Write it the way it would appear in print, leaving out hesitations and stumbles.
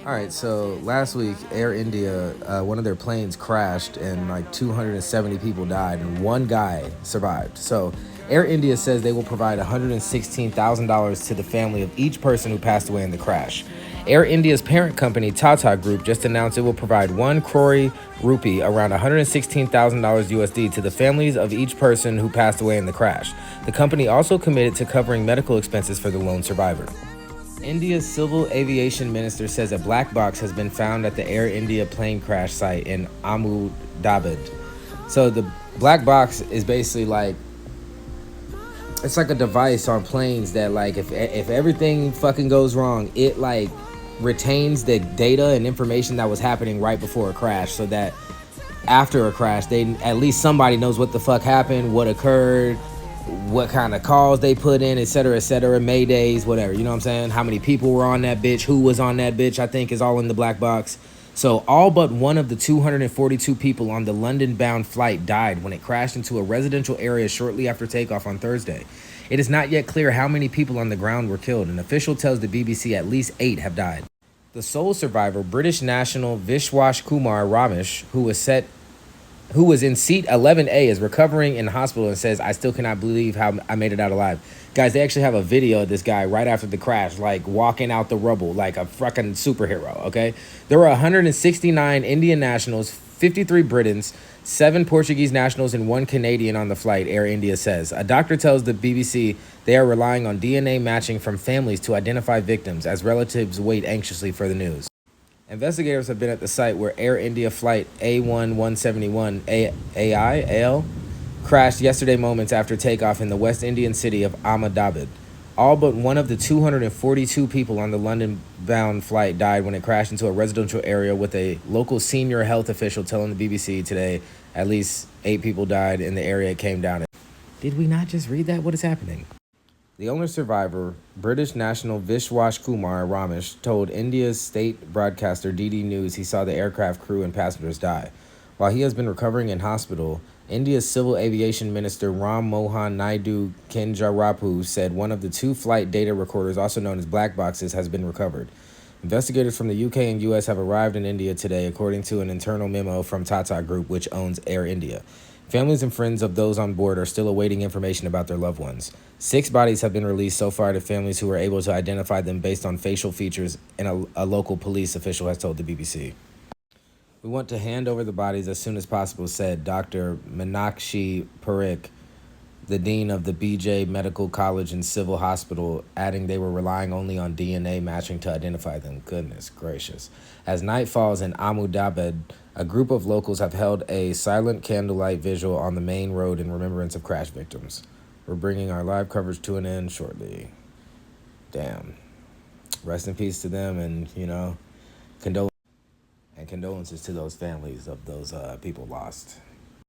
All right, so last week, Air India, one of their planes crashed and like 270 people died and one guy survived. So Air India says they will provide $116,000 to the family of each person who passed away in the crash. Air India's parent company, Tata Group, just announced it will provide 1 crore rupee, around $116,000 USD, to the families of each person who passed away in the crash. The company also committed to covering medical expenses for the lone survivor. India's civil aviation minister says a black box has been found at the Air India plane crash site in Ahmedabad. So the black box is basically like, it's like a device on planes that, like, if everything fucking goes wrong, it like retains the data and information that was happening right before a crash, so that after a crash, they at least somebody knows what the fuck happened, what occurred, what kind of calls they put in, etc., maydays, whatever, you know what I'm saying? How many people were on that bitch, who was on that bitch, I think is all in the black box. So all but one of the 242 people on the London-bound flight died when it crashed into a residential area shortly after takeoff on Thursday. It is not yet clear how many people on the ground were killed. An official tells the BBC at least 8 have died. The sole survivor, British national Vishwash Kumar Ramesh, who was in seat 11A, is recovering in the hospital and says, "I still cannot believe how I made it out alive." Guys, they actually have a video of this guy right after the crash, like walking out the rubble like a fucking superhero, okay? There were 169 Indian nationals, 53 Britons, 7 Portuguese nationals, and 1 Canadian on the flight, Air India says. A doctor tells the BBC they are relying on DNA matching from families to identify victims, as relatives wait anxiously for the news. Investigators have been at the site where Air India flight A1171 AL crashed yesterday moments after takeoff in the West Indian city of Ahmedabad. All but one of the 242 people on the London-bound flight died when it crashed into a residential area, with a local senior health official telling the BBC today at least 8 people died in the area it came down in. Did we not just read that? What is happening? The only survivor, British national Vishwash Kumar Ramesh, told India's state broadcaster DD News he saw the aircraft crew and passengers die. While he has been recovering in hospital, India's civil aviation minister Ram Mohan Naidu Kinjarapu said one of the 2 flight data recorders, also known as black boxes, has been recovered. Investigators from the UK and US have arrived in India today, according to an internal memo from Tata Group, which owns Air India. Families and friends of those on board are still awaiting information about their loved ones. 6 bodies have been released so far to families who were able to identify them based on facial features, and a local police official has told the BBC. "We want to hand over the bodies as soon as possible," said Dr. Meenakshi Parikh, the dean of the BJ Medical College and Civil Hospital, adding they were relying only on DNA matching to identify them. Goodness gracious. As night falls in Ahmedabad, a group of locals have held a silent candlelight vigil on the main road in remembrance of crash victims. We're bringing our live coverage to an end shortly. Damn. Rest in peace to them, and, condolences to those families of those people lost.